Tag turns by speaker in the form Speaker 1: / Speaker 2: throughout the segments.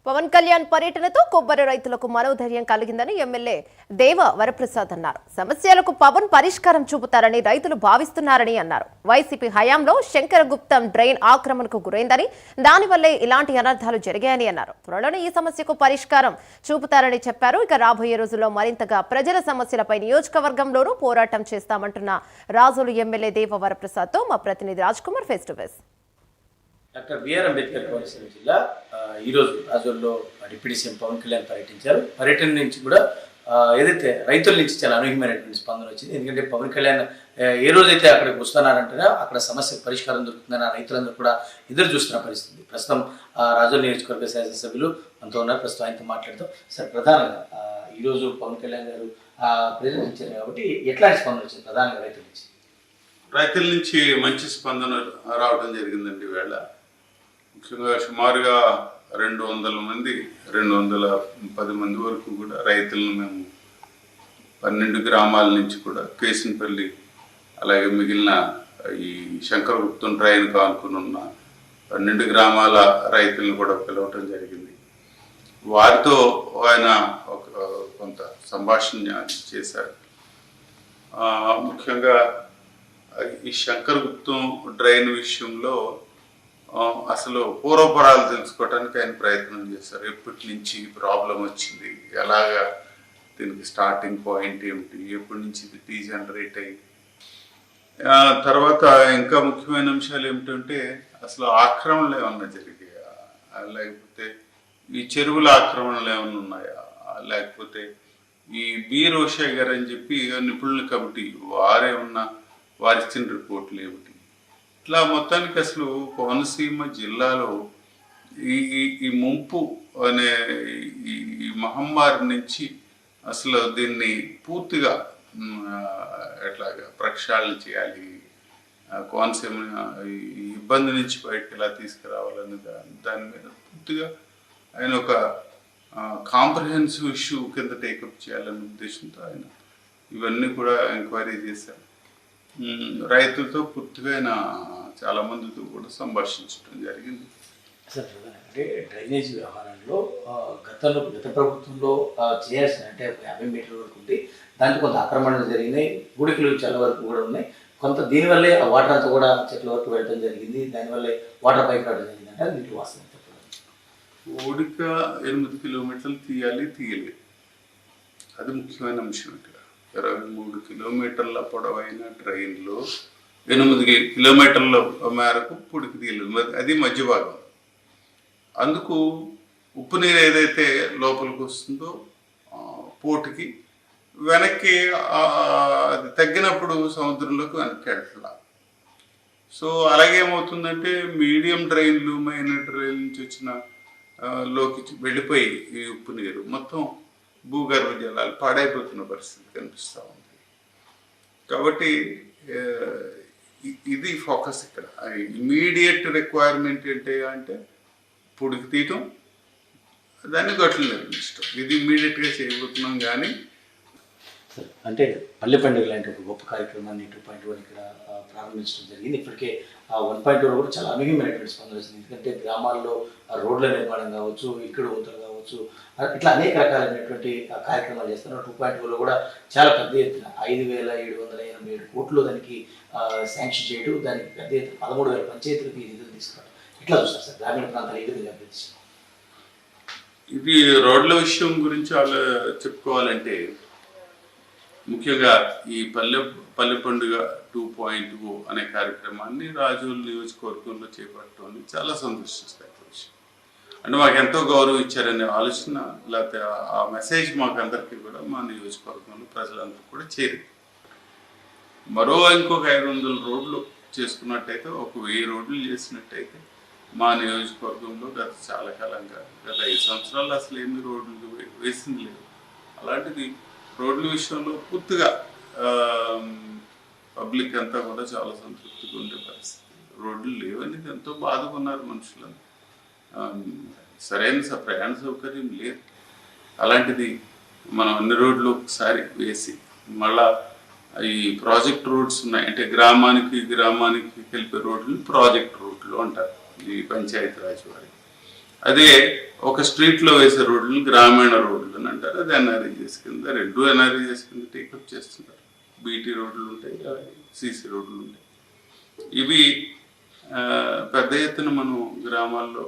Speaker 1: పవన్ కళ్యాణ్ పర్యటనతో కొబ్బరి రైతులకు మనోధైర్యం కలిగిందని ఎమ్మెల్యే దేవ వరప్రసాద్ అన్నారు. సమస్యలకు పవన్ పరిష్కారం చూపుతారని రైతులు భావిస్తున్నారని అన్నారు. వైసీపీ హయాంలో శంకరగుప్తం డ్రైన్ ఆక్రమణకు గురైందని, దానివల్లే ఇలాంటి అనర్థాలు జరిగాయని అన్నారు. త్వరలోనే ఈ సమస్యకు పరిష్కారం చూపుతారని చెప్పారు. ఇక రాబోయే రోజుల్లో మరింతగా ప్రజల సమస్యలపై నియోజకవర్గంలోనూ పోరాటం చేస్తామంటున్న రాజోలు ఎమ్మెల్యే దేవ వరప్రసాద్ తో మా ప్రతినిధి Raj Kumar face to face.
Speaker 2: Doctor BR Ambedkar Konaseema జిల్లా ఈరోజు రాజోల్లో డిప్యూటీ సీఎం పవన్ కళ్యాణ్ పర్యటించారు. పర్యటన నుంచి కూడా ఏదైతే రైతుల నుంచి చాలా అనూహ్యమైనటువంటి స్పందన వచ్చింది. ఎందుకంటే పవన్ కళ్యాణ్ ఏ రోజైతే అక్కడికి వస్తున్నారంటే అక్కడ సమస్యకు పరిష్కారం దొరుకుతుందని ఆ రైతులందరూ కూడా ఎదురు చూస్తున్న పరిస్థితి. ప్రస్తుతం రాజోల్ నియోజకవర్గ శాసనసభ్యులు మనతో ఉన్నారు. ప్రస్తుతం ఆయనతో మాట్లాడుతాం. సార్, ప్రధానంగా ఈరోజు పవన్ కళ్యాణ్ గారు ప్రజెంటించారు కాబట్టి ఎట్లాంటి స్పందన వచ్చింది ప్రధానంగా రైతుల నుంచి?
Speaker 3: రైతుల నుంచి మంచి స్పందన రావడం జరిగిందండి. వేళ ముఖ్యంగా సుమారుగా 210 మంది వరకు కూడా రైతులను మేము 12 గ్రామాల నుంచి కూడా కేసినపల్లి అలాగే మిగిలిన ఈ శంకరగుప్తం డ్రైన్ కానుకుని ఉన్న 12 గ్రామాల రైతులను కూడా పిలవటం జరిగింది. వారితో ఆయన కొంత సంభాషణ చేశారు. ముఖ్యంగా ఈ శంకరగుప్తం డ్రైన్ విషయంలో అసలు పూర్వపరాలు తెలుసుకోవడానికి ఆయన ప్రయత్నం చేశారు. ఎప్పటి నుంచి ప్రాబ్లం వచ్చింది, ఎలాగా దీనికి స్టార్టింగ్ పాయింట్ ఏమిటి, ఎప్పటి నుంచి ఇది డీజనరేట్ అయ్యి, తర్వాత ఇంకా ముఖ్యమైన అంశాలు ఏమిటంటే అసలు ఆక్రమణలు ఏమన్నా జరిగాయా, లేకపోతే ఈ చెరువుల ఆక్రమణలు ఏమన్నా ఉన్నాయా, లేకపోతే ఈ బి రోషయ్య గారు అని చెప్పి నిపుణుల కమిటీ వారి ఇచ్చిన రిపోర్ట్లు ఏమిటి, ఇట్లా మొత్తానికి అసలు కోనసీమ జిల్లాలో ఈ ముంపు అనే ఈ మహమ్మారి నుంచి అసలు దీన్ని పూర్తిగా ఎట్లాగా ప్రక్షాళన చేయాలి, కోనసీమ ఈ ఇబ్బంది నుంచి బయటకు ఎలా తీసుకురావాలని దాని మీద పూర్తిగా ఆయన ఒక కాంప్రహెన్సివ్ ఇష్యూ కింద టేకప్ చేయాలనే ఉద్దేశంతో ఆయన ఇవన్నీ కూడా ఎంక్వైరీ చేశారు. రైతులతో పూర్తిగా ఆయన చాలా మందితో కూడా సంభాషించడం జరిగింది.
Speaker 2: సార్, అంటే డ్రైనేజ్ వ్యవహారంలో గత ప్రభుత్వంలో చేయాల్సిన అంటే 50 మీటర్ల వరకు ఉంది, దాంట్లో కొంత ఆక్రమణలు జరిగినాయి, గుడికలు చాలా వరకు కూడా ఉన్నాయి, కొంత దీనివల్లే ఆ వాటర్ అంతా కూడా చెట్ల వరకు వెళ్ళడం జరిగింది, దానివల్లే వాటర్ పైకి రావడం జరిగింది అంటే దీంట్లో వాస్తవం చెప్పడం.
Speaker 3: ఓడిక 8 కిలోమీటర్లు తీయలేదు, అది ముఖ్యమైన అంశం. ఇక్కడ 23 కిలోమీటర్ల పొడవైన ట్రైన్లో 8 కిలోమీటర్ల మేరకు పొడికి తీయలేదు, అది మధ్య భాగం. అందుకు ఉప్పు నీరు ఏదైతే లోపలికి వస్తుందో పోటుకి వెనక్కి అది తగ్గినప్పుడు సముద్రంలోకి వెనక్కి వెళ్తలా. సో అలాగేమవుతుందంటే మీడియం డ్రైన్లు మైనర్ డ్రైన్ నుంచి వచ్చిన లోకి వెళ్ళిపోయి ఈ ఉప్పు నీరు మొత్తం భూగర్భ జలాలు పాడైపోతున్న పరిస్థితి కనిపిస్తూ ఉంది. కాబట్టి ఇది ఫోకస్ ఇక్కడ. ఇమీడియట్ రిక్వైర్మెంట్ ఏంటి అంటే పొడికి తీయటం, దాన్ని గట్లు నిర్మించడం, ఇది ఇమీడియట్గా చేయబోతున్నాం. కానీ
Speaker 2: అంటే పల్లె పండుగ లాంటి ఒక గొప్ప కార్యక్రమాన్ని 2.1 ఇక్కడ ప్రారంభించడం జరిగింది. ఇప్పటికే 1.2 కూడా చాలా అనూహ్యమైనటువంటి స్పందన వచ్చింది. ఎందుకంటే గ్రామాల్లో రోడ్ల నిర్మాణం కావచ్చు, ఇక్కడ ఊతలు కావచ్చు, ఇట్లా అనేక రకాలైనటువంటి కార్యక్రమాలు చేస్తున్నారు. 2.2లో కూడా చాలా పెద్ద ఎత్తున 5,787 కోట్లు దానికి శాంక్షన్ చేయడం, దానికి పెద్ద ఎత్తున 13,000 పంచాయతీలకు నిధులు తీసుకురావడం. ఇట్లా చూస్తారు సార్ గ్రామీణ ప్రాంతాలు ఏ విధంగా అభివృద్ధి?
Speaker 3: ఇది రోడ్ల విషయం గురించి చెప్పుకోవాలంటే ముఖ్యంగా ఈ పల్లె పండుగ 2.0 అనే కార్యక్రమాన్ని రాజోల్ నియోజకవర్గంలో చేపట్టడం చాలా సంతోషిస్తాయి విషయం. అంటే మాకు ఎంతో గౌరవం ఇచ్చారనే ఆలోచన, లేకపోతే ఆ మెసేజ్ మాకు అందరికీ కూడా మా నియోజకవర్గంలో ప్రజలందరూ కూడా చేరింది. మరో ఇంకొక 500 రోడ్లు చేసుకున్నట్టయితే, ఒక 1000 రోడ్లు చేసినట్టయితే మా నియోజకవర్గంలో చాలా కాలంగా గత 5 సంవత్సరాలు అసలు ఏమి రోడ్లు వేసింది లేదు. అలాంటిది రోడ్ల విషయంలో పూర్తిగా పబ్లిక్ అంతా కూడా చాలా సంతృప్తిగా ఉండే పరిస్థితి. రోడ్లు లేవని ఎంతో బాధకున్నారు మనుషులను, సరైన ప్రయాణ సౌకర్యం లేదు. అలాంటిది మనం అన్ని రోడ్లు ఒకసారి వేసి మళ్ళా ఈ ప్రాజెక్ట్ రోడ్స్ ఉన్నాయి, అంటే గ్రామానికి కలిపే రోడ్లు ప్రాజెక్ట్ రోడ్లు అంటారు ఈ పంచాయతీరాజ్ వారి. అదే ఒక స్ట్రీట్లో వేసే రోడ్లు గ్రామీణ రోడ్లు అని అంటారు. అది ఎన్ఆర్ఈజెస్ కింద, రెండు ఎన్ఆర్ఈజెస్ కింద టేకప్ చేస్తున్నారు. బీటీ రోడ్లు ఉంటాయి, సీసీ రోడ్లు ఉంటాయి. ఇవి పెద్ద ఎత్తున మనం గ్రామాల్లో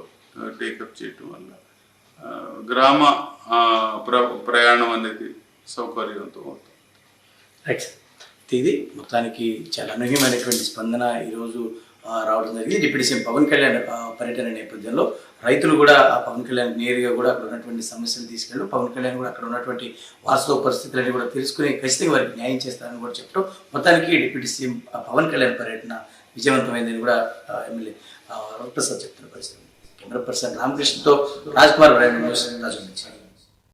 Speaker 3: టేకప్ చేయటం వల్ల గ్రామ ప్రయాణం అనేది సౌకర్యవంతం అవుతుంది.
Speaker 2: రైట్. ఇది మొత్తానికి చాలా అనూహ్యమైనటువంటి స్పందన ఈరోజు రావడం జరిగింది. డిప్యూటీ సీఎం పవన్ కళ్యాణ్ పర్యటన నేపథ్యంలో రైతులు కూడా ఆ పవన్ కళ్యాణ్ నేరుగా కూడా అక్కడ ఉన్నటువంటి సమస్యలు తీసుకెళ్ళి పవన్ కళ్యాణ్ కూడా అక్కడ ఉన్నటువంటి వాస్తవ పరిస్థితులన్నీ కూడా తెలుసుకుని ఖచ్చితంగా వారికి న్యాయం చేస్తారని కూడా చెప్పడం, మొత్తానికి డిప్యూటీ సీఎం పవన్ కళ్యాణ్ పర్యటన విజయవంతమైందని కూడా ఎమ్మెల్యే వరప్రసాద్ చెప్తున్న పరిస్థితి. కెమెరా పర్సన్ రామకృష్ణతో రాజ్ కుమార్, న్యూస్ రాజు నుంచి.